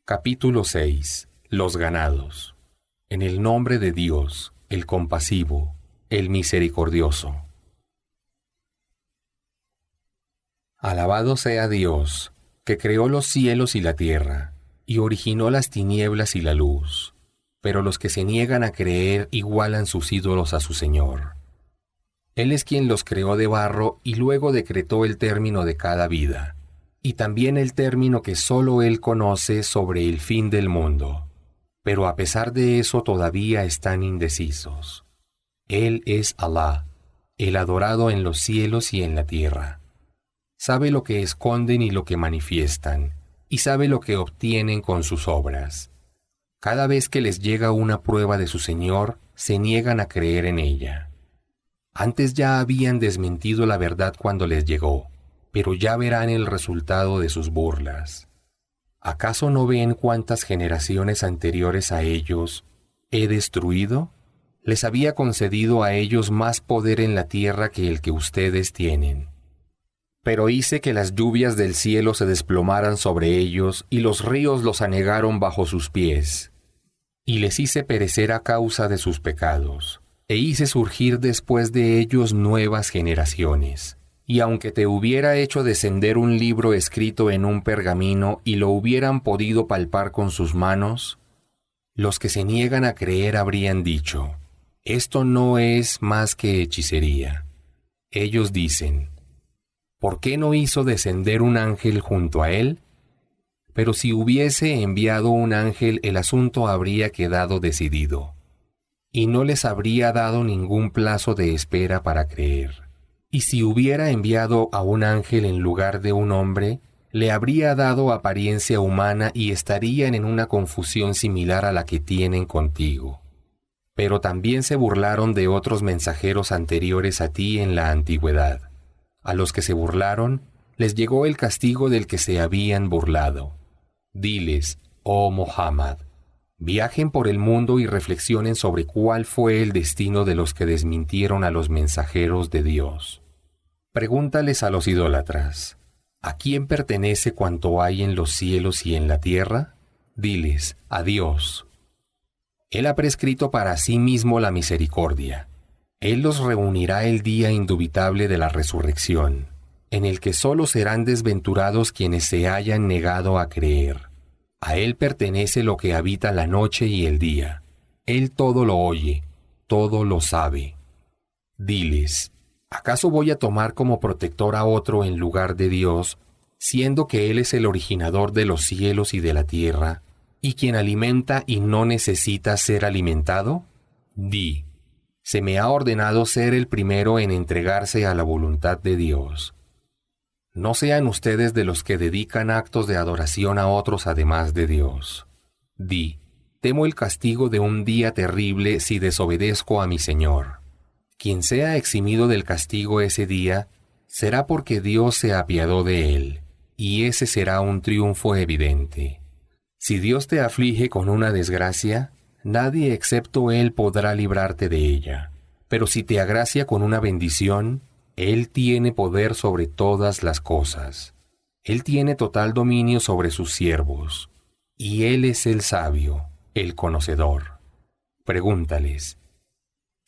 Capítulo 6. Los ganados. En el nombre de Dios, el compasivo, el misericordioso. Alabado sea Dios, que creó los cielos y la tierra, y originó las tinieblas y la luz. Pero los que se niegan a creer igualan sus ídolos a su Señor. Él es quien los creó de barro y luego decretó el término de cada vida, y también el término que solo Él conoce sobre el fin del mundo. Pero a pesar de eso todavía están indecisos. Él es Alá, el adorado en los cielos y en la tierra. Sabe lo que esconden y lo que manifiestan, y sabe lo que obtienen con sus obras. Cada vez que les llega una prueba de su Señor, se niegan a creer en ella. Antes ya habían desmentido la verdad cuando les llegó, pero ya verán el resultado de sus burlas. ¿Acaso no ven cuántas generaciones anteriores a ellos he destruido? Les había concedido a ellos más poder en la tierra que el que ustedes tienen. Pero hice que las lluvias del cielo se desplomaran sobre ellos y los ríos los anegaron bajo sus pies. Y les hice perecer a causa de sus pecados, e hice surgir después de ellos nuevas generaciones. Y aunque te hubiera hecho descender un libro escrito en un pergamino y lo hubieran podido palpar con sus manos, los que se niegan a creer habrían dicho, esto no es más que hechicería. Ellos dicen, ¿por qué no hizo descender un ángel junto a él? Pero si hubiese enviado un ángel, el asunto habría quedado decidido, y no les habría dado ningún plazo de espera para creer. Y si hubiera enviado a un ángel en lugar de un hombre, le habría dado apariencia humana y estarían en una confusión similar a la que tienen contigo. Pero también se burlaron de otros mensajeros anteriores a ti en la antigüedad. A los que se burlaron, les llegó el castigo del que se habían burlado. Diles, oh Muhammad, viajen por el mundo y reflexionen sobre cuál fue el destino de los que desmintieron a los mensajeros de Dios. Pregúntales a los idólatras, ¿a quién pertenece cuanto hay en los cielos y en la tierra? Diles, a Dios. Él ha prescrito para sí mismo la misericordia. Él los reunirá el día indubitable de la resurrección, en el que solo serán desventurados quienes se hayan negado a creer. A Él pertenece lo que habita la noche y el día. Él todo lo oye, todo lo sabe. Diles, ¿acaso voy a tomar como protector a otro en lugar de Dios, siendo que Él es el originador de los cielos y de la tierra, y quien alimenta y no necesita ser alimentado? Di, se me ha ordenado ser el primero en entregarse a la voluntad de Dios. No sean ustedes de los que dedican actos de adoración a otros además de Dios. Di, temo el castigo de un día terrible si desobedezco a mi Señor. Quien sea eximido del castigo ese día, será porque Dios se apiadó de él, y ese será un triunfo evidente. Si Dios te aflige con una desgracia, nadie excepto Él podrá librarte de ella. Pero si te agracia con una bendición, Él tiene poder sobre todas las cosas. Él tiene total dominio sobre sus siervos, y Él es el sabio, el conocedor. Pregúntales,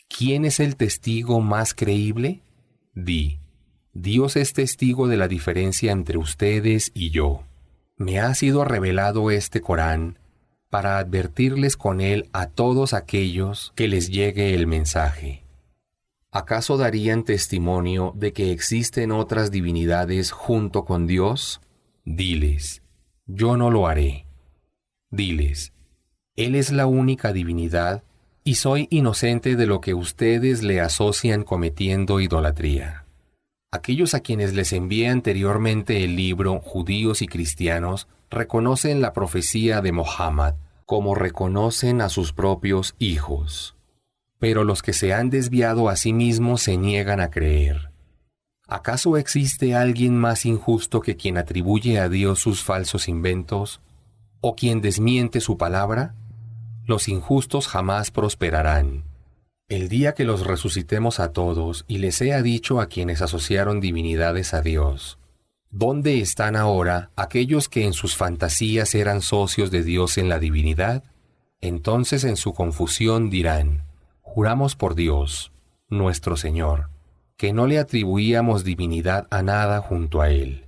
¿quién es el testigo más creíble? Di, Dios es testigo de la diferencia entre ustedes y yo. Me ha sido revelado este Corán para advertirles con él a todos aquellos que les llegue el mensaje. ¿Acaso darían testimonio de que existen otras divinidades junto con Dios? Diles, yo no lo haré. Diles, Él es la única divinidad y soy inocente de lo que ustedes le asocian cometiendo idolatría. Aquellos a quienes les envié anteriormente el libro, judíos y cristianos, reconocen la profecía de Muhammad, como reconocen a sus propios hijos. Pero los que se han desviado a sí mismos se niegan a creer. ¿Acaso existe alguien más injusto que quien atribuye a Dios sus falsos inventos? ¿O quien desmiente su palabra? Los injustos jamás prosperarán. El día que los resucitemos a todos y les sea dicho a quienes asociaron divinidades a Dios, ¿Dónde están ahora aquellos que en sus fantasías eran socios de Dios en la divinidad? Entonces en su confusión dirán, juramos por Dios, nuestro Señor, que no le atribuíamos divinidad a nada junto a Él.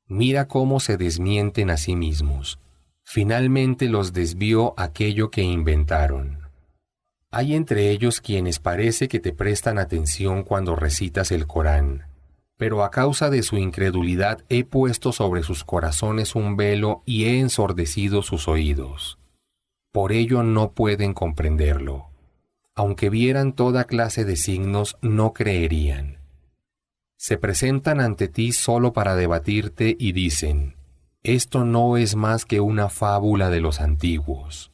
Mira cómo se desmienten a sí mismos. Finalmente los desvió aquello que inventaron. Hay entre ellos quienes parece que te prestan atención cuando recitas el Corán, pero a causa de su incredulidad he puesto sobre sus corazones un velo y he ensordecido sus oídos. Por ello no pueden comprenderlo. Aunque vieran toda clase de signos, no creerían. Se presentan ante ti solo para debatirte y dicen, esto no es más que una fábula de los antiguos.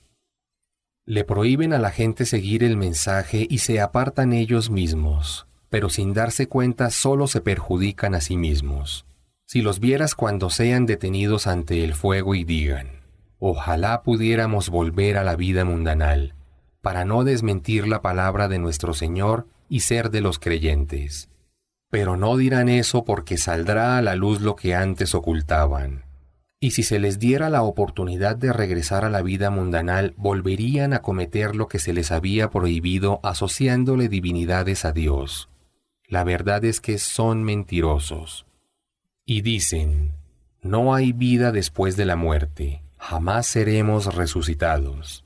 Le prohíben a la gente seguir el mensaje y se apartan ellos mismos, pero sin darse cuenta solo se perjudican a sí mismos. Si los vieras cuando sean detenidos ante el fuego y digan, ojalá pudiéramos volver a la vida mundanal, para no desmentir la palabra de nuestro Señor y ser de los creyentes. Pero no dirán eso porque saldrá a la luz lo que antes ocultaban. Y si se les diera la oportunidad de regresar a la vida mundanal, volverían a cometer lo que se les había prohibido asociándole divinidades a Dios. La verdad es que son mentirosos. Y dicen, no hay vida después de la muerte, jamás seremos resucitados.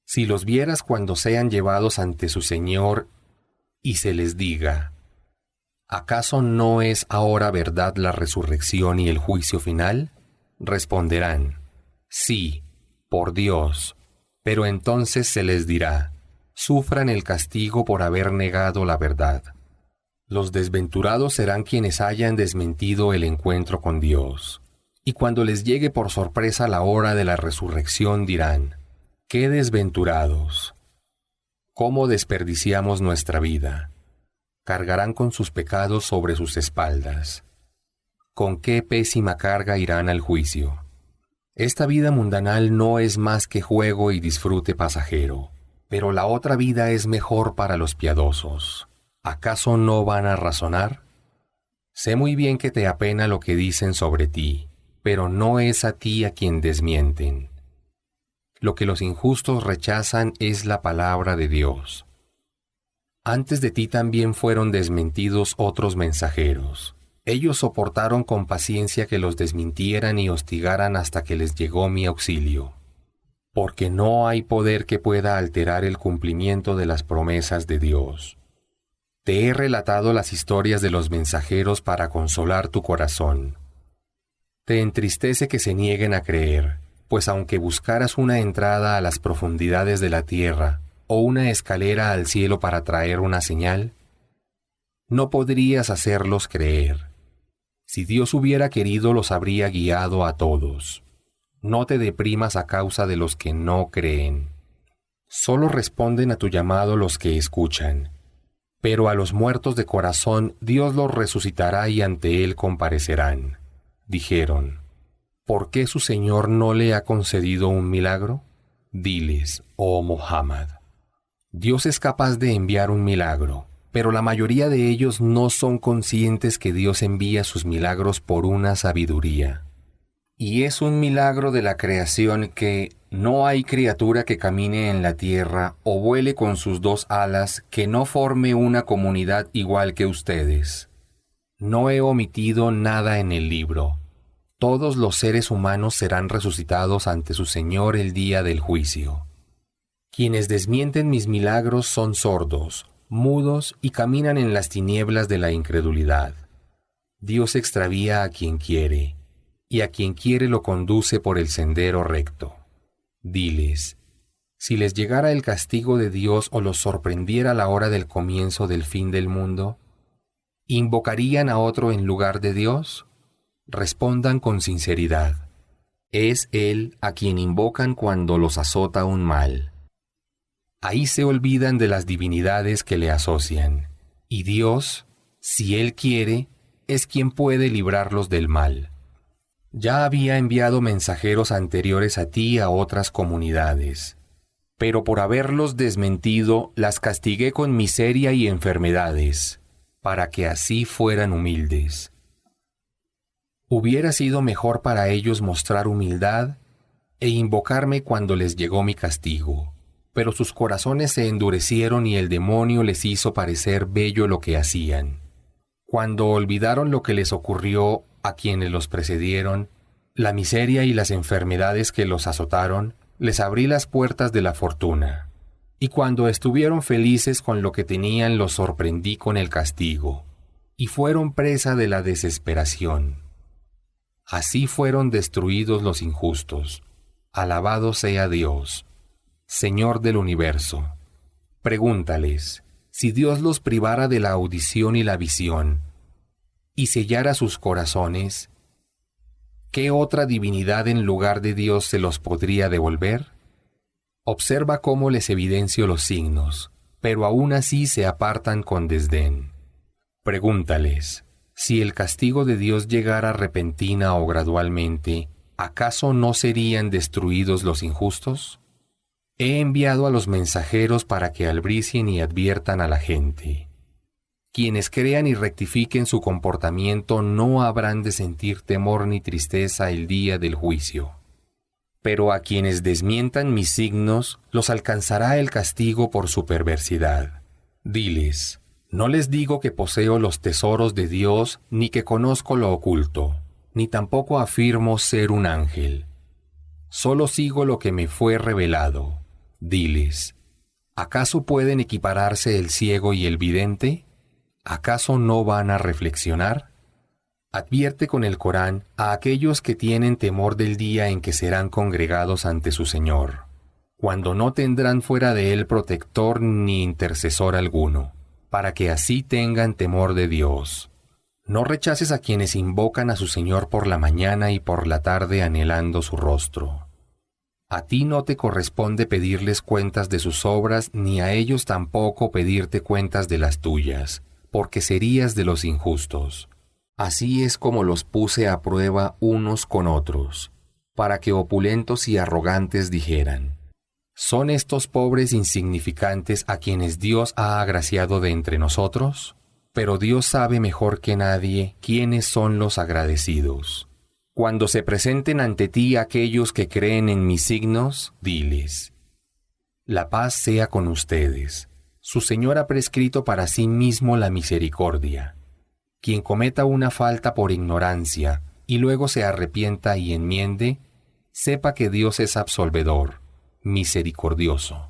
Si los vieras cuando sean llevados ante su Señor y se les diga, ¿acaso no es ahora verdad la resurrección y el juicio final? Responderán, sí, por Dios, pero entonces se les dirá, sufran el castigo por haber negado la verdad. Los desventurados serán quienes hayan desmentido el encuentro con Dios. Y cuando les llegue por sorpresa la hora de la resurrección dirán, ¡qué desventurados! ¿Cómo desperdiciamos nuestra vida? Cargarán con sus pecados sobre sus espaldas. ¿Con qué pésima carga irán al juicio? Esta vida mundanal no es más que juego y disfrute pasajero, pero la otra vida es mejor para los piadosos. ¿Acaso no van a razonar? Sé muy bien que te apena lo que dicen sobre ti, pero no es a ti a quien desmienten. Lo que los injustos rechazan es la palabra de Dios. Antes de ti también fueron desmentidos otros mensajeros. Ellos soportaron con paciencia que los desmintieran y hostigaran hasta que les llegó mi auxilio. Porque no hay poder que pueda alterar el cumplimiento de las promesas de Dios. Te he relatado las historias de los mensajeros para consolar tu corazón. Te entristece que se nieguen a creer, pues aunque buscaras una entrada a las profundidades de la tierra o una escalera al cielo para traer una señal, no podrías hacerlos creer. Si Dios hubiera querido, los habría guiado a todos. No te deprimas a causa de los que no creen. Solo responden a tu llamado los que escuchan. Pero a los muertos de corazón Dios los resucitará y ante Él comparecerán. Dijeron, ¿por qué su Señor no le ha concedido un milagro? Diles, oh Muhammad, Dios es capaz de enviar un milagro, pero la mayoría de ellos no son conscientes que Dios envía sus milagros por una sabiduría. Y es un milagro de la creación que no hay criatura que camine en la tierra o vuele con sus dos alas que no forme una comunidad igual que ustedes. No he omitido nada en el libro. Todos los seres humanos serán resucitados ante su Señor el día del juicio. Quienes desmienten mis milagros son sordos, mudos y caminan en las tinieblas de la incredulidad. Dios extravía a quien quiere, y a quien quiere lo conduce por el sendero recto. Diles, si les llegara el castigo de Dios o los sorprendiera la hora del comienzo del fin del mundo, ¿invocarían a otro en lugar de Dios? Respondan con sinceridad. Es Él a quien invocan cuando los azota un mal. Ahí se olvidan de las divinidades que le asocian, y Dios, si Él quiere, es quien puede librarlos del mal. Ya había enviado mensajeros anteriores a ti a otras comunidades, pero por haberlos desmentido las castigué con miseria y enfermedades, para que así fueran humildes. Hubiera sido mejor para ellos mostrar humildad e invocarme cuando les llegó mi castigo, pero sus corazones se endurecieron y el demonio les hizo parecer bello lo que hacían. Cuando olvidaron lo que les ocurrió a quienes los precedieron, la miseria y las enfermedades que los azotaron, les abrí las puertas de la fortuna. Y cuando estuvieron felices con lo que tenían, los sorprendí con el castigo, y fueron presa de la desesperación. Así fueron destruidos los injustos. Alabado sea Dios, Señor del universo. Pregúntales, si Dios los privara de la audición y la visión, y sellara sus corazones, ¿qué otra divinidad en lugar de Dios se los podría devolver? Observa cómo les evidencio los signos, pero aún así se apartan con desdén. Pregúntales, si el castigo de Dios llegara repentina o gradualmente, ¿acaso no serían destruidos los injustos? He enviado a los mensajeros para que albricien y adviertan a la gente. Quienes crean y rectifiquen su comportamiento no habrán de sentir temor ni tristeza el día del juicio. Pero a quienes desmientan mis signos, los alcanzará el castigo por su perversidad. Diles, no les digo que poseo los tesoros de Dios, ni que conozco lo oculto, ni tampoco afirmo ser un ángel. Solo sigo lo que me fue revelado. Diles, ¿acaso pueden equipararse el ciego y el vidente? ¿Acaso no van a reflexionar? Advierte con el Corán a aquellos que tienen temor del día en que serán congregados ante su Señor, cuando no tendrán fuera de él protector ni intercesor alguno, para que así tengan temor de Dios. No rechaces a quienes invocan a su Señor por la mañana y por la tarde anhelando su rostro. A ti no te corresponde pedirles cuentas de sus obras, ni a ellos tampoco pedirte cuentas de las tuyas, porque serías de los injustos. Así es como los puse a prueba unos con otros, para que opulentos y arrogantes dijeran, ¿son estos pobres insignificantes a quienes Dios ha agraciado de entre nosotros? Pero Dios sabe mejor que nadie quiénes son los agradecidos. Cuando se presenten ante ti aquellos que creen en mis signos, diles, la paz sea con ustedes. Su Señor ha prescrito para sí mismo la misericordia. Quien cometa una falta por ignorancia y luego se arrepienta y enmiende, sepa que Dios es absolvedor, misericordioso.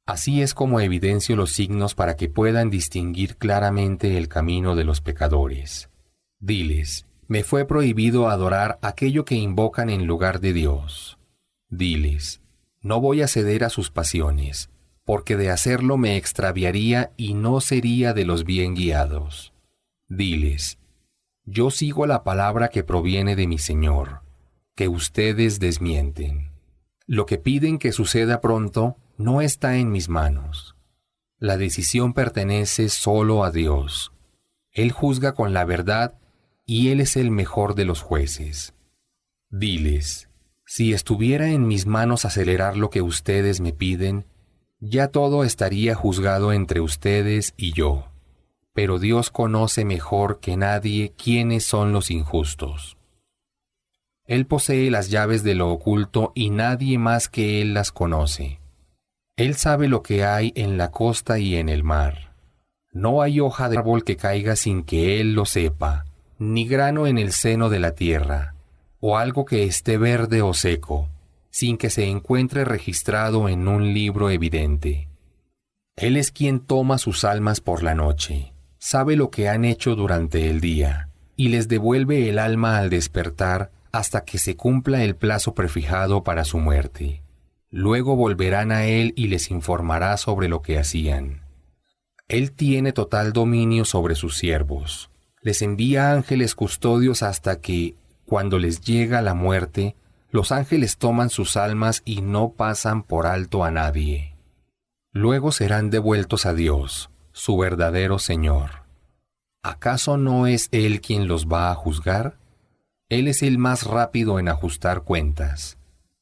Así es como evidencio los signos para que puedan distinguir claramente el camino de los pecadores. Diles, me fue prohibido adorar aquello que invocan en lugar de Dios. Diles, no voy a ceder a sus pasiones, porque de hacerlo me extraviaría y no sería de los bien guiados. Diles, yo sigo la palabra que proviene de mi Señor, que ustedes desmienten. Lo que piden que suceda pronto no está en mis manos. La decisión pertenece solo a Dios. Él juzga con la verdad y Él es el mejor de los jueces. Diles, si estuviera en mis manos acelerar lo que ustedes me piden, ya todo estaría juzgado entre ustedes y yo. Pero Dios conoce mejor que nadie quiénes son los injustos. Él posee las llaves de lo oculto y nadie más que Él las conoce. Él sabe lo que hay en la costa y en el mar. No hay hoja de árbol que caiga sin que Él lo sepa, ni grano en el seno de la tierra, o algo que esté verde o seco, sin que se encuentre registrado en un libro evidente. Él es quien toma sus almas por la noche, sabe lo que han hecho durante el día, y les devuelve el alma al despertar hasta que se cumpla el plazo prefijado para su muerte. Luego volverán a Él y les informará sobre lo que hacían. Él tiene total dominio sobre sus siervos. Les envía ángeles custodios hasta que, cuando les llega la muerte, los ángeles toman sus almas y no pasan por alto a nadie. Luego serán devueltos a Dios, su verdadero Señor. ¿Acaso no es Él quien los va a juzgar? Él es el más rápido en ajustar cuentas.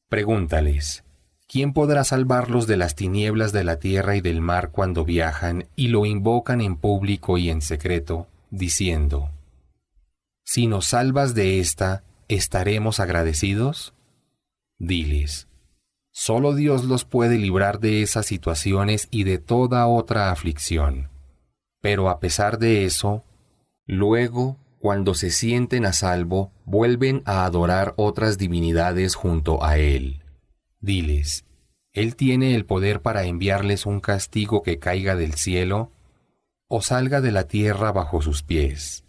Pregúntales, ¿quién podrá salvarlos de las tinieblas de la tierra y del mar cuando viajan y lo invocan en público y en secreto, diciendo, Si nos salvas de esta, ¿estaremos agradecidos? Diles, solo Dios los puede librar de esas situaciones y de toda otra aflicción. Pero a pesar de eso, luego, cuando se sienten a salvo, vuelven a adorar otras divinidades junto a Él. Diles, ¿Él tiene el poder para enviarles un castigo que caiga del cielo o salga de la tierra bajo sus pies?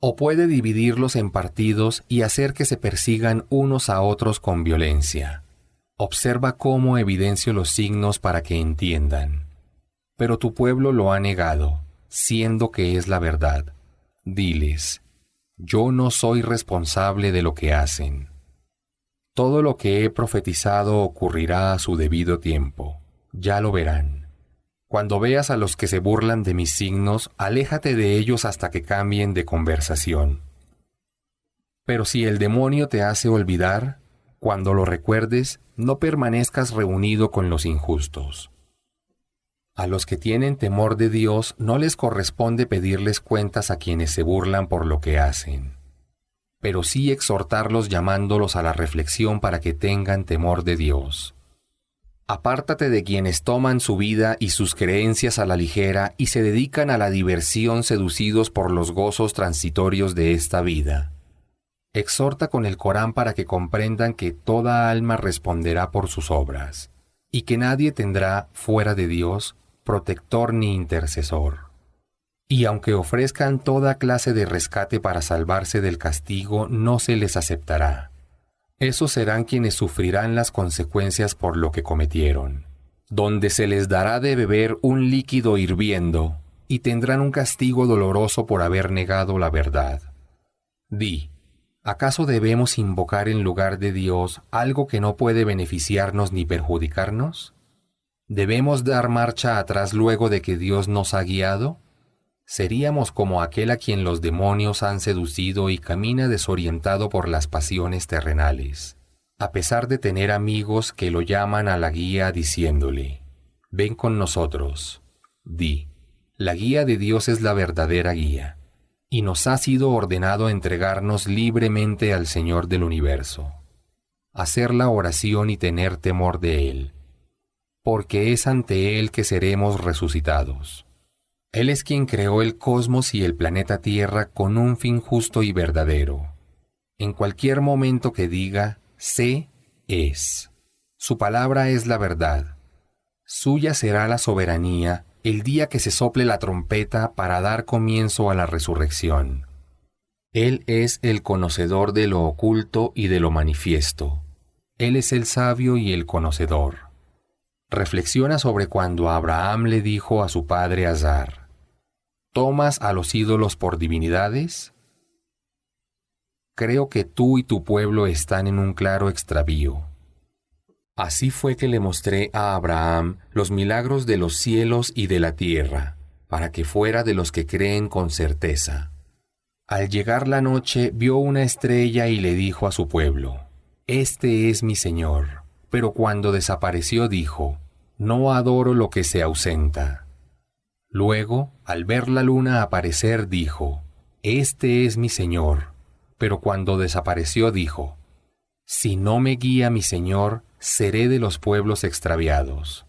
¿O puede dividirlos en partidos y hacer que se persigan unos a otros con violencia? Observa cómo evidencio los signos para que entiendan. Pero tu pueblo lo ha negado, siendo que es la verdad. Diles, yo no soy responsable de lo que hacen. Todo lo que he profetizado ocurrirá a su debido tiempo. Ya lo verán. Cuando veas a los que se burlan de mis signos, aléjate de ellos hasta que cambien de conversación. Pero si el demonio te hace olvidar, cuando lo recuerdes, no permanezcas reunido con los injustos. A los que tienen temor de Dios no les corresponde pedirles cuentas a quienes se burlan por lo que hacen, pero sí exhortarlos llamándolos a la reflexión para que tengan temor de Dios. Apártate de quienes toman su vida y sus creencias a la ligera y se dedican a la diversión seducidos por los gozos transitorios de esta vida. Exhorta con el Corán para que comprendan que toda alma responderá por sus obras, y que nadie tendrá, fuera de Dios, protector ni intercesor. Y aunque ofrezcan toda clase de rescate para salvarse del castigo, no se les aceptará. Esos serán quienes sufrirán las consecuencias por lo que cometieron, donde se les dará de beber un líquido hirviendo, y tendrán un castigo doloroso por haber negado la verdad. Di, ¿acaso debemos invocar en lugar de Dios algo que no puede beneficiarnos ni perjudicarnos? ¿Debemos dar marcha atrás luego de que Dios nos ha guiado? Seríamos como aquel a quien los demonios han seducido y camina desorientado por las pasiones terrenales, a pesar de tener amigos que lo llaman a la guía diciéndole, ven con nosotros. Di, la guía de Dios es la verdadera guía, y nos ha sido ordenado entregarnos libremente al Señor del universo, hacer la oración y tener temor de Él, porque es ante Él que seremos resucitados. Él es quien creó el cosmos y el planeta Tierra con un fin justo y verdadero. En cualquier momento que diga, sé, es. Su palabra es la verdad. Suya será la soberanía el día que se sople la trompeta para dar comienzo a la resurrección. Él es el conocedor de lo oculto y de lo manifiesto. Él es el sabio y el conocedor. Reflexiona sobre cuando Abraham le dijo a su padre Azar, ¿tomas a los ídolos por divinidades? Creo que tú y tu pueblo están en un claro extravío. Así fue que le mostré a Abraham los milagros de los cielos y de la tierra, para que fuera de los que creen con certeza. Al llegar la noche vio una estrella y le dijo a su pueblo, «Este es mi Señor». Pero cuando desapareció dijo, «No adoro lo que se ausenta». Luego, al ver la luna aparecer, dijo, «Este es mi Señor». Pero cuando desapareció dijo, «Si no me guía mi Señor, seré de los pueblos extraviados».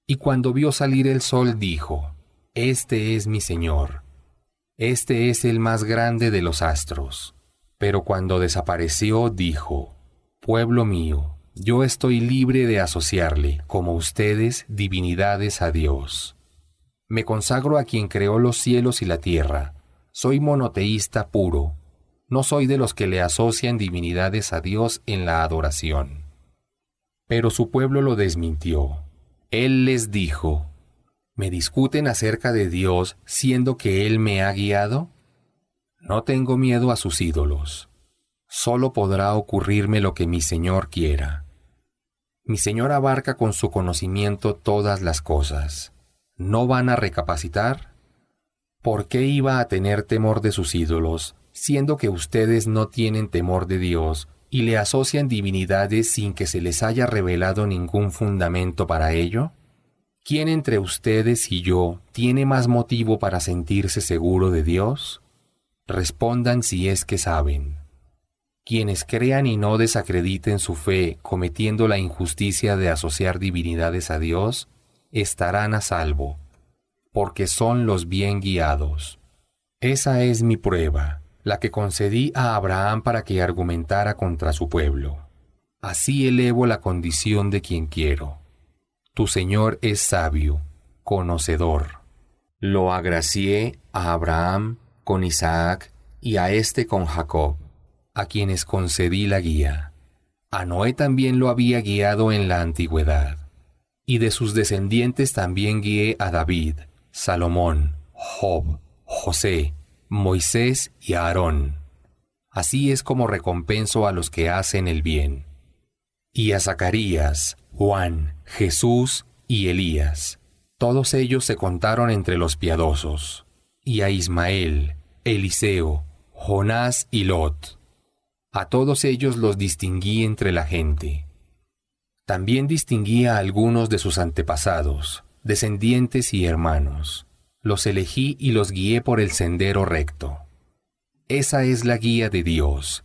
Y cuando vio salir el sol dijo, «Este es mi Señor». Este es el más grande de los astros. Pero cuando desapareció dijo, «Pueblo mío, yo estoy libre de asociarle, como ustedes, divinidades a Dios. Me consagro a quien creó los cielos y la tierra. Soy monoteísta puro. No soy de los que le asocian divinidades a Dios en la adoración». Pero su pueblo lo desmintió. Él les dijo, ¿me discuten acerca de Dios siendo que Él me ha guiado? No tengo miedo a sus ídolos. Solo podrá ocurrirme lo que mi Señor quiera. Mi Señor abarca con su conocimiento todas las cosas. ¿No van a recapacitar? ¿Por qué iba a tener temor de sus ídolos, siendo que ustedes no tienen temor de Dios y le asocian divinidades sin que se les haya revelado ningún fundamento para ello? ¿Quién entre ustedes y yo tiene más motivo para sentirse seguro de Dios? Respondan si es que saben. Quienes crean y no desacrediten su fe cometiendo la injusticia de asociar divinidades a Dios, estarán a salvo, porque son los bien guiados. Esa es mi prueba, la que concedí a Abraham para que argumentara contra su pueblo. Así elevo la condición de quien quiero. Tu Señor es sabio, conocedor. Lo agracié a Abraham con Isaac y a éste con Jacob, a quienes concedí la guía. A Noé también lo había guiado en la antigüedad, y de sus descendientes también guié a David, Salomón, Job, José, Moisés y a Aarón. Así es como recompenso a los que hacen el bien. Y a Zacarías, Juan, Jesús y Elías. Todos ellos se contaron entre los piadosos. Y a Ismael, Eliseo, Jonás y Lot. A todos ellos los distinguí entre la gente. También distinguí a algunos de sus antepasados, descendientes y hermanos. Los elegí y los guié por el sendero recto. Esa es la guía de Dios.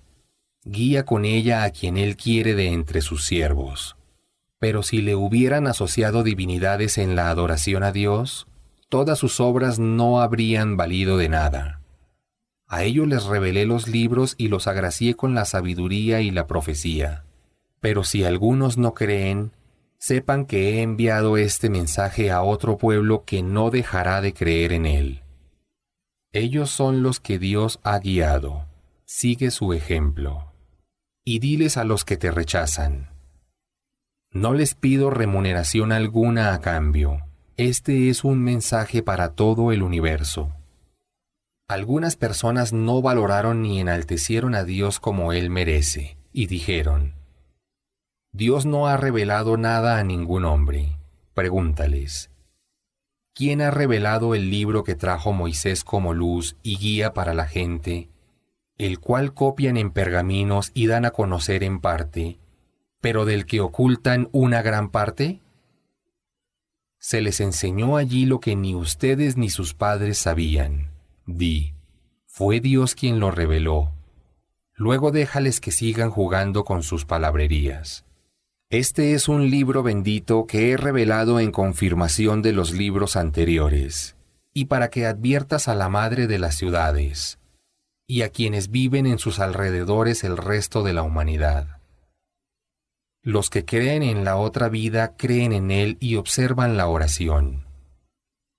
Guía con ella a quien Él quiere de entre sus siervos. Pero si le hubieran asociado divinidades en la adoración a Dios, todas sus obras no habrían valido de nada. A ellos les revelé los libros y los agracié con la sabiduría y la profecía. Pero si algunos no creen, sepan que he enviado este mensaje a otro pueblo que no dejará de creer en él. Ellos son los que Dios ha guiado. Sigue su ejemplo. Y diles a los que te rechazan: no les pido remuneración alguna a cambio. Este es un mensaje para todo el universo. Algunas personas no valoraron ni enaltecieron a Dios como Él merece, y dijeron: Dios no ha revelado nada a ningún hombre. Pregúntales: ¿quién ha revelado el libro que trajo Moisés como luz y guía para la gente, el cual copian en pergaminos y dan a conocer en parte, pero del que ocultan una gran parte? Se les enseñó allí lo que ni ustedes ni sus padres sabían. Di: fue Dios quien lo reveló. Luego déjales que sigan jugando con sus palabrerías. Este es un libro bendito que he revelado en confirmación de los libros anteriores, y para que adviertas a la madre de las ciudades, y a quienes viven en sus alrededores el resto de la humanidad. Los que creen en la otra vida creen en Él y observan la oración.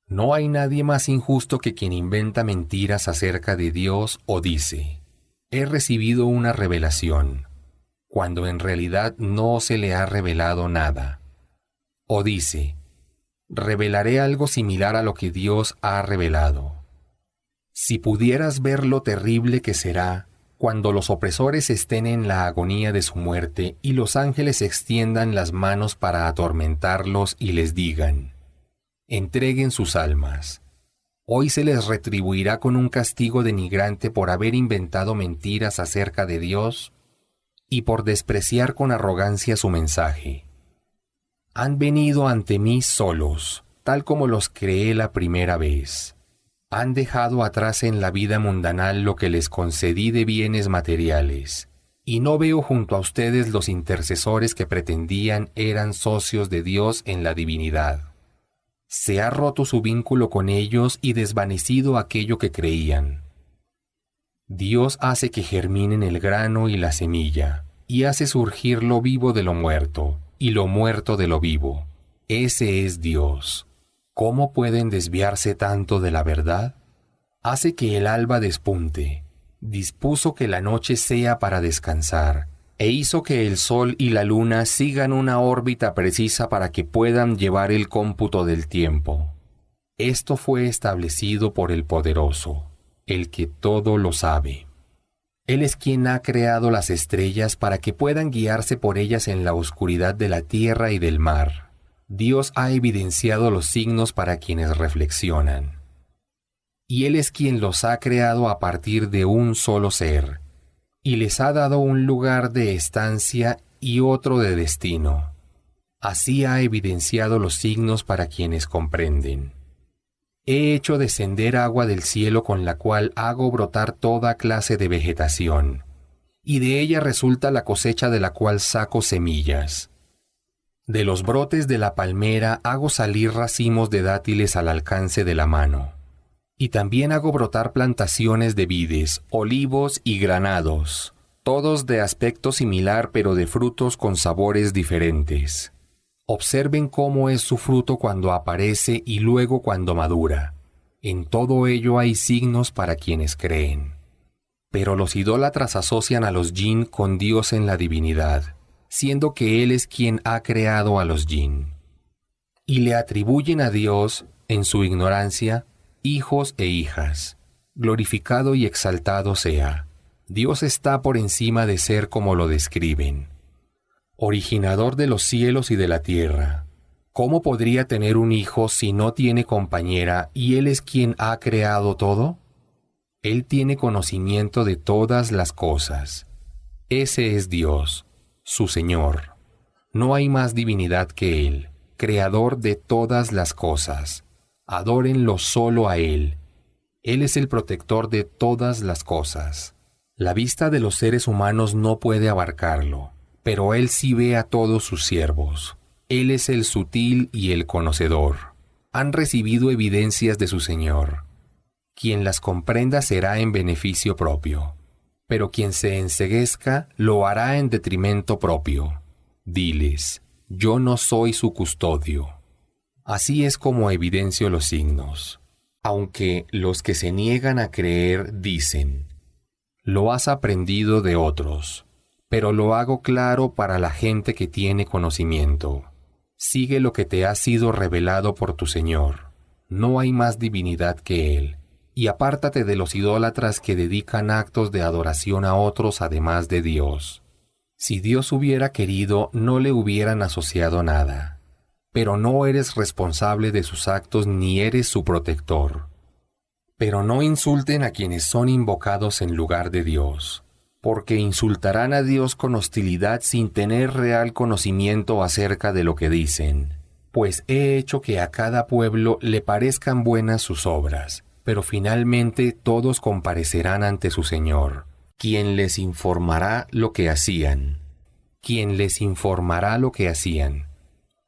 No hay nadie más injusto que quien inventa mentiras acerca de Dios o dice: he recibido una revelación, cuando en realidad no se le ha revelado nada. O dice: revelaré algo similar a lo que Dios ha revelado. Si pudieras ver lo terrible que será cuando los opresores estén en la agonía de su muerte y los ángeles extiendan las manos para atormentarlos y les digan: entreguen sus almas. Hoy se les retribuirá con un castigo denigrante por haber inventado mentiras acerca de Dios y por despreciar con arrogancia su mensaje. Han venido ante mí solos, tal como los creé la primera vez. Han dejado atrás en la vida mundanal lo que les concedí de bienes materiales, y no veo junto a ustedes los intercesores que pretendían eran socios de Dios en la divinidad. Se ha roto su vínculo con ellos y desvanecido aquello que creían. Dios hace que germinen el grano y la semilla, y hace surgir lo vivo de lo muerto, y lo muerto de lo vivo. Ese es Dios. ¿Cómo pueden desviarse tanto de la verdad? Hace que el alba despunte, dispuso que la noche sea para descansar, e hizo que el sol y la luna sigan una órbita precisa para que puedan llevar el cómputo del tiempo. Esto fue establecido por el Poderoso, el que todo lo sabe. Él es quien ha creado las estrellas para que puedan guiarse por ellas en la oscuridad de la tierra y del mar. Dios ha evidenciado los signos para quienes reflexionan. Y Él es quien los ha creado a partir de un solo ser, y les ha dado un lugar de estancia y otro de destino. Así ha evidenciado los signos para quienes comprenden. He hecho descender agua del cielo con la cual hago brotar toda clase de vegetación, y de ella resulta la cosecha de la cual saco semillas. De los brotes de la palmera hago salir racimos de dátiles al alcance de la mano. Y también hago brotar plantaciones de vides, olivos y granados, todos de aspecto similar pero de frutos con sabores diferentes. Observen cómo es su fruto cuando aparece y luego cuando madura. En todo ello hay signos para quienes creen. Pero los idólatras asocian a los jinn con Dios en la divinidad, siendo que Él es quien ha creado a los jinn. Y le atribuyen a Dios, en su ignorancia, hijos e hijas. Glorificado y exaltado sea. Dios está por encima de ser como lo describen. Originador de los cielos y de la tierra. ¿Cómo podría tener un hijo si no tiene compañera y Él es quien ha creado todo? Él tiene conocimiento de todas las cosas. Ese es Dios, su Señor. No hay más divinidad que Él, creador de todas las cosas. Adórenlo solo a Él. Él es el protector de todas las cosas. La vista de los seres humanos no puede abarcarlo, pero Él sí ve a todos sus siervos. Él es el sutil y el conocedor. Han recibido evidencias de su Señor. Quien las comprenda será en beneficio propio, pero quien se enceguezca lo hará en detrimento propio. Diles, yo no soy su custodio. Así es como evidencio los signos. Aunque los que se niegan a creer dicen, lo has aprendido de otros, pero lo hago claro para la gente que tiene conocimiento. Sigue lo que te ha sido revelado por tu Señor. No hay más divinidad que Él. Y apártate de los idólatras que dedican actos de adoración a otros además de Dios. Si Dios hubiera querido, no le hubieran asociado nada. Pero no eres responsable de sus actos ni eres su protector. Pero no insulten a quienes son invocados en lugar de Dios, porque insultarán a Dios con hostilidad sin tener real conocimiento acerca de lo que dicen. Pues he hecho que a cada pueblo le parezcan buenas sus obras, pero finalmente todos comparecerán ante su Señor, quien les informará lo que hacían.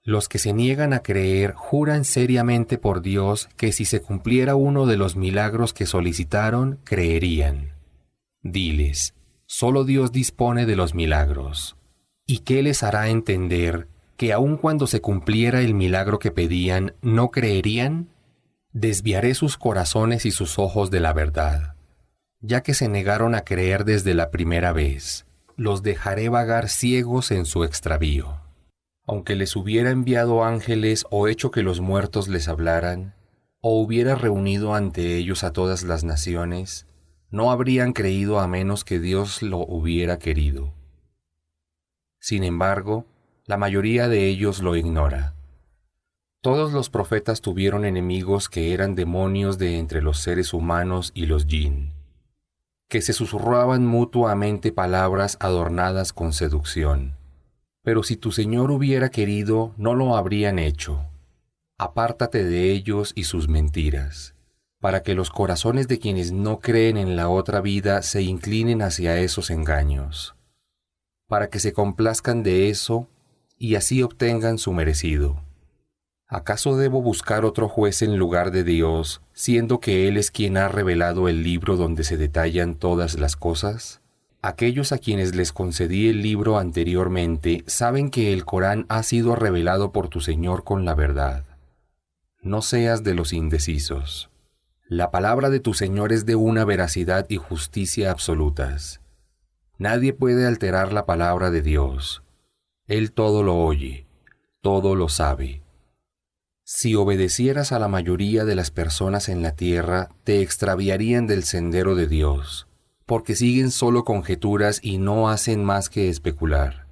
Los que se niegan a creer juran seriamente por Dios que si se cumpliera uno de los milagros que solicitaron, creerían. Diles, solo Dios dispone de los milagros. ¿Y qué les hará entender que aun cuando se cumpliera el milagro que pedían, no creerían? Desviaré sus corazones y sus ojos de la verdad. Ya que se negaron a creer desde la primera vez, los dejaré vagar ciegos en su extravío. Aunque les hubiera enviado ángeles o hecho que los muertos les hablaran, o hubiera reunido ante ellos a todas las naciones, no habrían creído a menos que Dios lo hubiera querido. Sin embargo, la mayoría de ellos lo ignora. Todos los profetas tuvieron enemigos que eran demonios de entre los seres humanos y los jinn, que se susurraban mutuamente palabras adornadas con seducción. Pero si tu Señor hubiera querido, no lo habrían hecho. Apártate de ellos y sus mentiras, para que los corazones de quienes no creen en la otra vida se inclinen hacia esos engaños, para que se complazcan de eso y así obtengan su merecido. ¿Acaso debo buscar otro juez en lugar de Dios, siendo que Él es quien ha revelado el libro donde se detallan todas las cosas? Aquellos a quienes les concedí el libro anteriormente saben que el Corán ha sido revelado por tu Señor con la verdad. No seas de los indecisos. La palabra de tu Señor es de una veracidad y justicia absolutas. Nadie puede alterar la palabra de Dios. Él todo lo oye, todo lo sabe. Si obedecieras a la mayoría de las personas en la tierra, te extraviarían del sendero de Dios, porque siguen solo conjeturas y no hacen más que especular.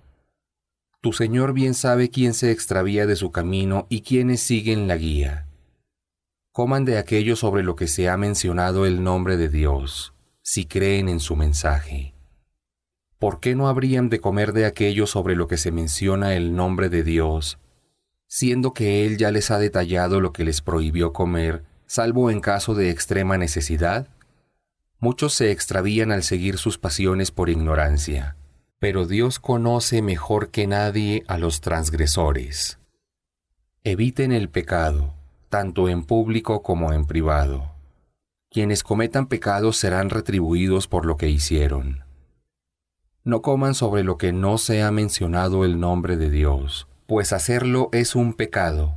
Tu Señor bien sabe quién se extravía de su camino y quiénes siguen la guía. Coman de aquello sobre lo que se ha mencionado el nombre de Dios, si creen en su mensaje. ¿Por qué no habrían de comer de aquello sobre lo que se menciona el nombre de Dios, siendo que Él ya les ha detallado lo que les prohibió comer, salvo en caso de extrema necesidad? Muchos se extravían al seguir sus pasiones por ignorancia, pero Dios conoce mejor que nadie a los transgresores. Eviten el pecado, tanto en público como en privado. Quienes cometan pecados serán retribuidos por lo que hicieron. No coman sobre lo que no se ha mencionado el nombre de Dios, pues hacerlo es un pecado.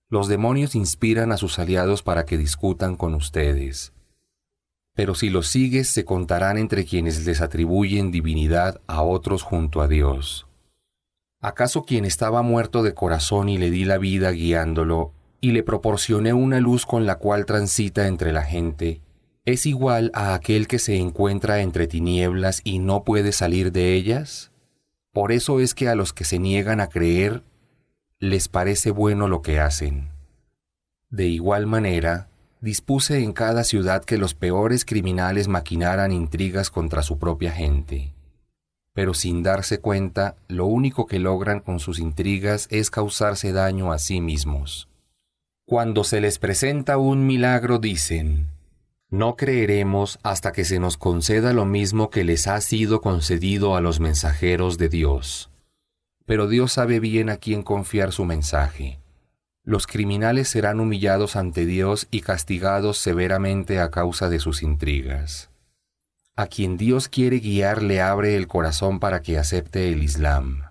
Los demonios inspiran a sus aliados para que discutan con ustedes. Pero si los sigues, se contarán entre quienes les atribuyen divinidad a otros junto a Dios. ¿Acaso quien estaba muerto de corazón y le di la vida guiándolo, y le proporcioné una luz con la cual transita entre la gente, es igual a aquel que se encuentra entre tinieblas y no puede salir de ellas? Por eso es que a los que se niegan a creer, les parece bueno lo que hacen. De igual manera, dispuse en cada ciudad que los peores criminales maquinaran intrigas contra su propia gente. Pero sin darse cuenta, lo único que logran con sus intrigas es causarse daño a sí mismos. Cuando se les presenta un milagro dicen: no creeremos hasta que se nos conceda lo mismo que les ha sido concedido a los mensajeros de Dios. Pero Dios sabe bien a quién confiar su mensaje. Los criminales serán humillados ante Dios y castigados severamente a causa de sus intrigas. A quien Dios quiere guiar le abre el corazón para que acepte el Islam.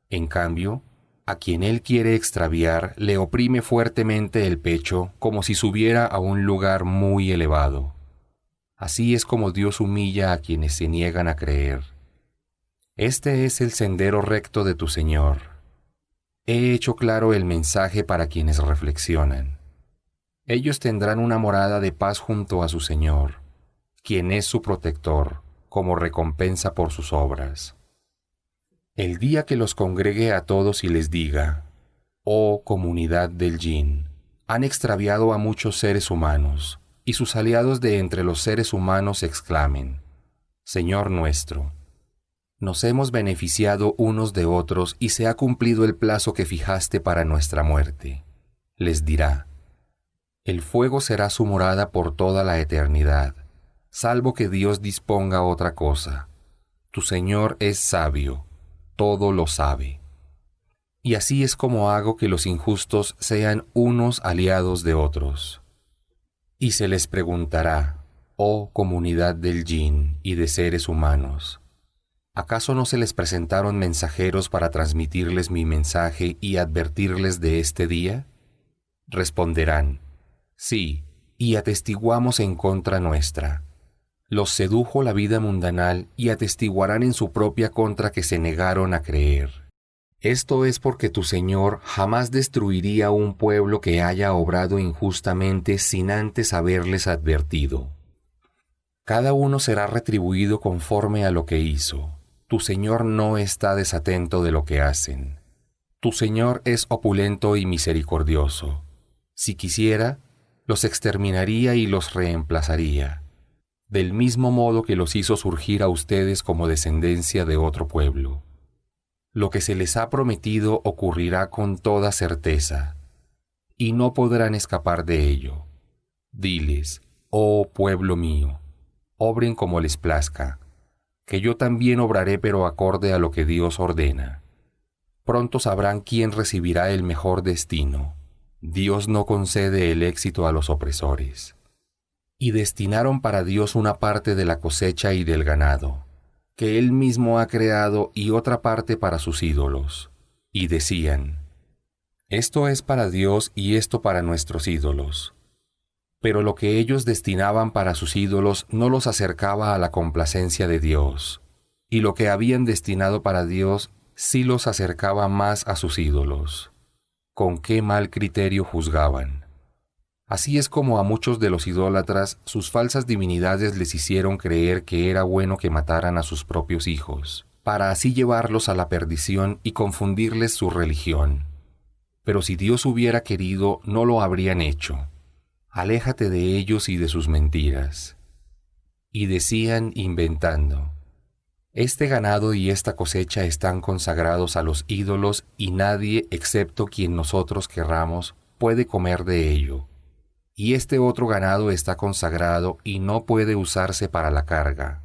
En cambio, a quien Él quiere extraviar le oprime fuertemente el pecho como si subiera a un lugar muy elevado. Así es como Dios humilla a quienes se niegan a creer. Este es el sendero recto de tu Señor. He hecho claro el mensaje para quienes reflexionan. Ellos tendrán una morada de paz junto a su Señor, quien es su protector, como recompensa por sus obras. El día que los congregue a todos y les diga: oh comunidad del Jinn, han extraviado a muchos seres humanos, y sus aliados de entre los seres humanos exclamen: Señor nuestro, nos hemos beneficiado unos de otros y se ha cumplido el plazo que fijaste para nuestra muerte. Les dirá: el fuego será su morada por toda la eternidad, salvo que Dios disponga otra cosa. Tu Señor es sabio, todo lo sabe. Y así es como hago que los injustos sean unos aliados de otros. Y se les preguntará: oh comunidad del Jinn y de seres humanos, ¿acaso no se les presentaron mensajeros para transmitirles mi mensaje y advertirles de este día? Responderán: sí, y atestiguamos en contra nuestra. Los sedujo la vida mundanal y atestiguarán en su propia contra que se negaron a creer. Esto es porque tu Señor jamás destruiría un pueblo que haya obrado injustamente sin antes haberles advertido. Cada uno será retribuido conforme a lo que hizo. Tu Señor no está desatento de lo que hacen. Tu Señor es opulento y misericordioso. Si quisiera, los exterminaría y los reemplazaría, del mismo modo que los hizo surgir a ustedes como descendencia de otro pueblo. Lo que se les ha prometido ocurrirá con toda certeza, y no podrán escapar de ello. Diles: oh pueblo mío, obren como les plazca, que yo también obraré pero acorde a lo que Dios ordena. Pronto sabrán quién recibirá el mejor destino. Dios no concede el éxito a los opresores. Y destinaron para Dios una parte de la cosecha y del ganado, que Él mismo ha creado, y otra parte para sus ídolos. Y decían: esto es para Dios y esto para nuestros ídolos. Pero lo que ellos destinaban para sus ídolos no los acercaba a la complacencia de Dios, y lo que habían destinado para Dios sí los acercaba más a sus ídolos. Con qué mal criterio juzgaban. Así es como a muchos de los idólatras sus falsas divinidades les hicieron creer que era bueno que mataran a sus propios hijos, para así llevarlos a la perdición y confundirles su religión. Pero si Dios hubiera querido, no lo habrían hecho. Aléjate de ellos y de sus mentiras. Y decían inventando: este ganado y esta cosecha están consagrados a los ídolos y nadie, excepto quien nosotros querramos, puede comer de ello. y este otro ganado está consagrado y no puede usarse para la carga.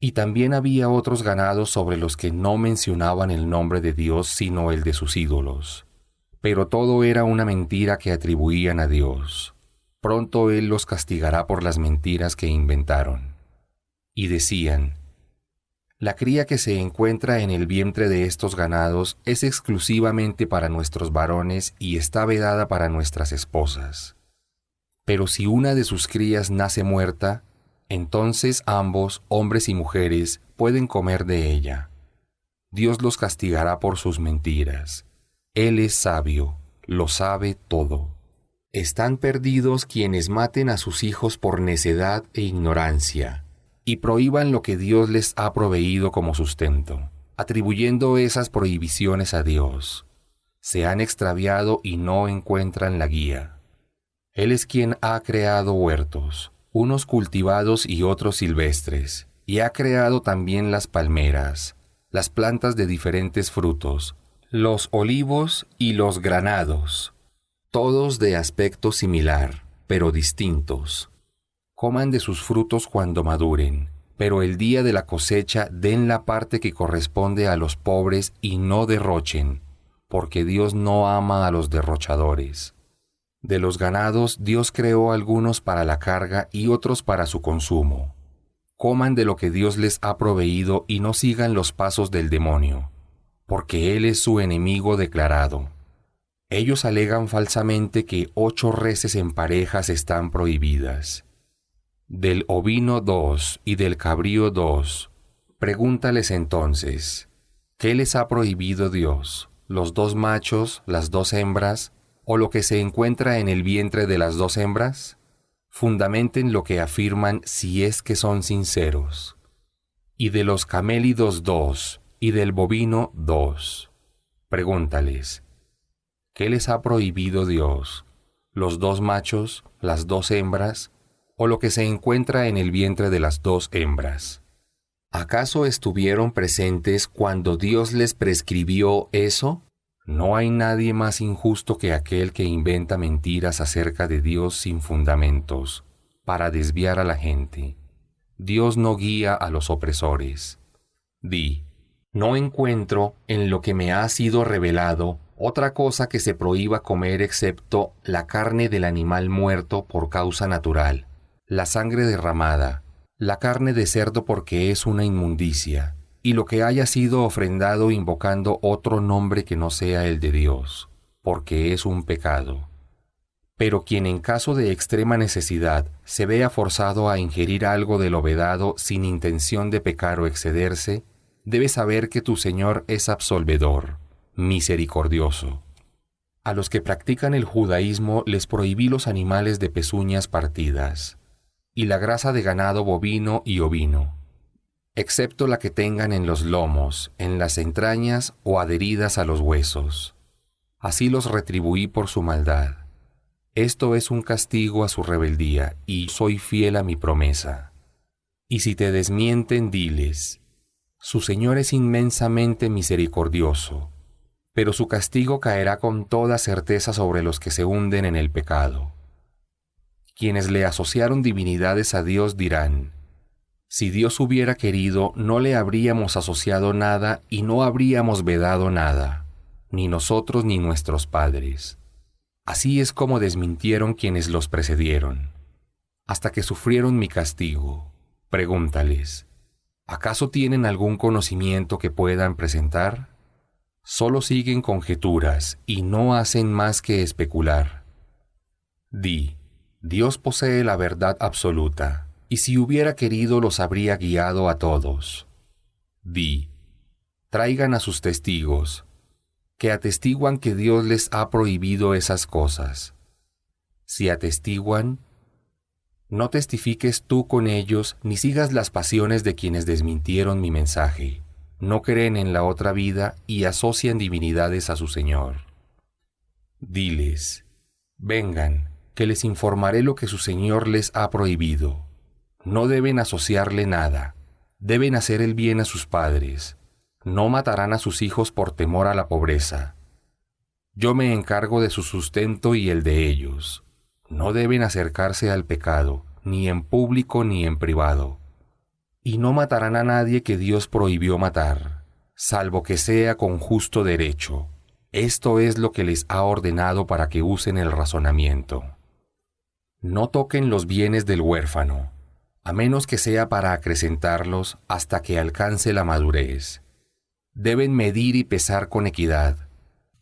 Y también había otros ganados sobre los que no mencionaban el nombre de Dios sino el de sus ídolos. Pero todo era una mentira que atribuían a Dios. Pronto Él los castigará por las mentiras que inventaron. Y decían: la cría que se encuentra en el vientre de estos ganados es exclusivamente para nuestros varones y está vedada para nuestras esposas. Pero si una de sus crías nace muerta, entonces ambos, hombres y mujeres, pueden comer de ella. Dios los castigará por sus mentiras. Él es sabio, lo sabe todo. Están perdidos quienes maten a sus hijos por necedad e ignorancia, y prohíban lo que Dios les ha proveído como sustento, atribuyendo esas prohibiciones a Dios. Se han extraviado y no encuentran la guía. Él es quien ha creado huertos, unos cultivados y otros silvestres, y ha creado también las palmeras, las plantas de diferentes frutos, los olivos y los granados, todos de aspecto similar, pero distintos. Coman de sus frutos cuando maduren, pero el día de la cosecha den la parte que corresponde a los pobres y no derrochen, porque Dios no ama a los derrochadores. De los ganados Dios creó algunos para la carga y otros para su consumo. Coman de lo que Dios les ha proveído y no sigan los pasos del demonio, porque él es su enemigo declarado. Ellos alegan falsamente que 8 reses en parejas están prohibidas. Del ovino 2 y del cabrío 2, pregúntales entonces, ¿qué les ha prohibido Dios? ¿Los 2 machos, las 2 hembras, o lo que se encuentra en el vientre de las 2 hembras? Fundamenten lo que afirman si es que son sinceros. Y de los camélidos 2 y del bovino 2, pregúntales, ¿qué les ha prohibido Dios? ¿Los 2 machos, las 2 hembras, o lo que se encuentra en el vientre de las 2 hembras? ¿Acaso estuvieron presentes cuando Dios les prescribió eso? No hay nadie más injusto que aquel que inventa mentiras acerca de Dios sin fundamentos, para desviar a la gente. Dios no guía a los opresores. Di, no encuentro en lo que me ha sido revelado otra cosa que se prohíba comer excepto la carne del animal muerto por causa natural, la sangre derramada, la carne de cerdo porque es una inmundicia, y lo que haya sido ofrendado invocando otro nombre que no sea el de Dios, porque es un pecado. Pero quien en caso de extrema necesidad se vea forzado a ingerir algo de lo vedado sin intención de pecar o excederse, debe saber que tu Señor es absolvedor, misericordioso. A los que practican el judaísmo les prohibí los animales de pezuñas partidas, y la grasa de ganado bovino y ovino, excepto la que tengan en los lomos, en las entrañas o adheridas a los huesos. Así los retribuí por su maldad. Esto es un castigo a su rebeldía, y soy fiel a mi promesa. Y si te desmienten, diles, su Señor es inmensamente misericordioso, pero su castigo caerá con toda certeza sobre los que se hunden en el pecado. Quienes le asociaron divinidades a Dios dirán, si Dios hubiera querido, no le habríamos asociado nada y no habríamos vedado nada, ni nosotros ni nuestros padres. Así es como desmintieron quienes los precedieron, hasta que sufrieron mi castigo. Pregúntales, ¿acaso tienen algún conocimiento que puedan presentar? Solo siguen conjeturas y no hacen más que especular. Di, Dios posee la verdad absoluta, y si hubiera querido los habría guiado a todos. Di, traigan a sus testigos, que atestiguan que Dios les ha prohibido esas cosas. Si atestiguan, no testifiques tú con ellos ni sigas las pasiones de quienes desmintieron mi mensaje, no creen en la otra vida y asocian divinidades a su Señor. Diles, vengan, que les informaré lo que su Señor les ha prohibido. No deben asociarle nada, deben hacer el bien a sus padres, no matarán a sus hijos por temor a la pobreza. Yo me encargo de su sustento y el de ellos. No deben acercarse al pecado, ni en público ni en privado. Y no matarán a nadie que Dios prohibió matar, salvo que sea con justo derecho. Esto es lo que les ha ordenado para que usen el razonamiento. No toquen los bienes del huérfano, a menos que sea para acrecentarlos hasta que alcance la madurez. Deben medir y pesar con equidad.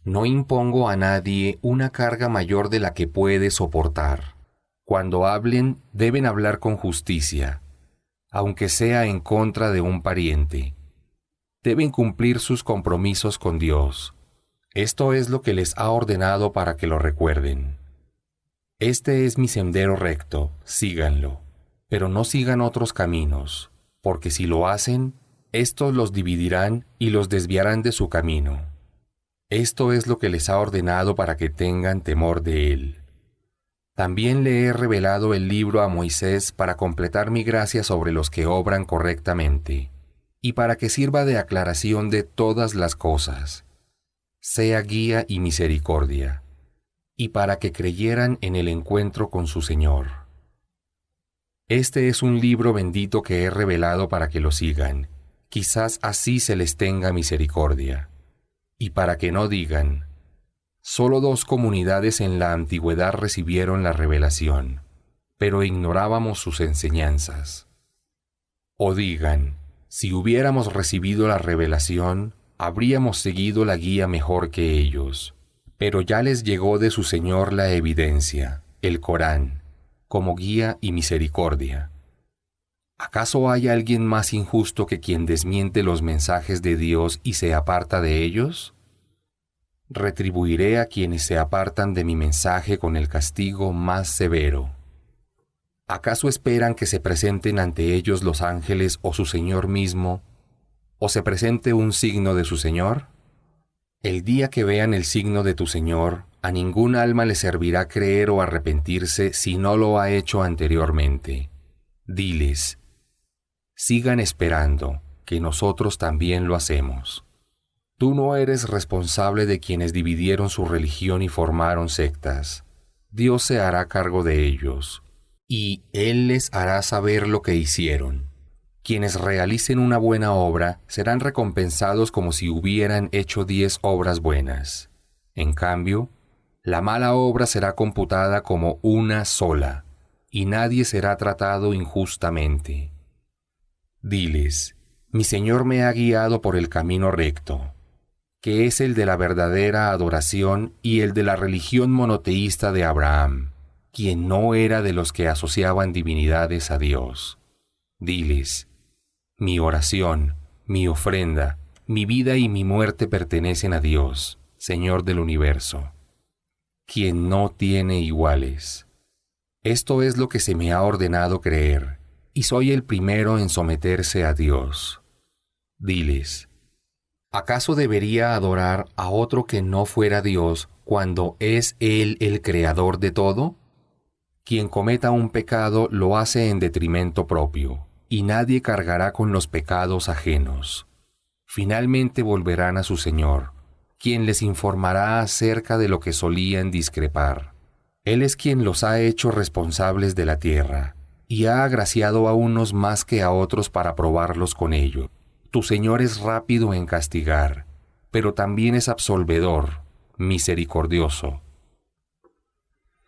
No impongo a nadie una carga mayor de la que puede soportar. Cuando hablen, deben hablar con justicia, aunque sea en contra de un pariente. Deben cumplir sus compromisos con Dios. Esto es lo que les ha ordenado para que lo recuerden. Este es mi sendero recto, síganlo, pero no sigan otros caminos, porque si lo hacen, estos los dividirán y los desviarán de su camino. Esto es lo que les ha ordenado para que tengan temor de él. También le he revelado el libro a Moisés para completar mi gracia sobre los que obran correctamente, y para que sirva de aclaración de todas las cosas, sea guía y misericordia, y para que creyeran en el encuentro con su Señor. Este es un libro bendito que he revelado para que lo sigan, quizás así se les tenga misericordia, y para que no digan, solo 2 comunidades en la antigüedad recibieron la revelación, pero ignorábamos sus enseñanzas. O digan, si hubiéramos recibido la revelación, habríamos seguido la guía mejor que ellos, pero ya les llegó de su Señor la evidencia, el Corán, como guía y misericordia. ¿Acaso hay alguien más injusto que quien desmiente los mensajes de Dios y se aparta de ellos? Retribuiré a quienes se apartan de mi mensaje con el castigo más severo. ¿Acaso esperan que se presenten ante ellos los ángeles o su Señor mismo, o se presente un signo de su Señor? El día que vean el signo de tu Señor, a ningún alma le servirá creer o arrepentirse si no lo ha hecho anteriormente. Diles, sigan esperando, que nosotros también lo hacemos. Tú no eres responsable de quienes dividieron su religión y formaron sectas. Dios se hará cargo de ellos, y Él les hará saber lo que hicieron. Quienes realicen una buena obra serán recompensados como si hubieran hecho 10 obras buenas. En cambio, la mala obra será computada como una sola, y nadie será tratado injustamente. Diles, mi Señor me ha guiado por el camino recto, que es el de la verdadera adoración y el de la religión monoteísta de Abraham, quien no era de los que asociaban divinidades a Dios. Diles, mi oración, mi ofrenda, mi vida y mi muerte pertenecen a Dios, Señor del universo, quien no tiene iguales. Esto es lo que se me ha ordenado creer, y soy el primero en someterse a Dios. Diles, ¿acaso debería adorar a otro que no fuera Dios cuando es Él el creador de todo? Quien cometa un pecado lo hace en detrimento propio, y nadie cargará con los pecados ajenos. Finalmente volverán a su Señor, quien les informará acerca de lo que solían discrepar. Él es quien los ha hecho responsables de la tierra, y ha agraciado a unos más que a otros para probarlos con ello. Tu Señor es rápido en castigar, pero también es absolvedor, misericordioso.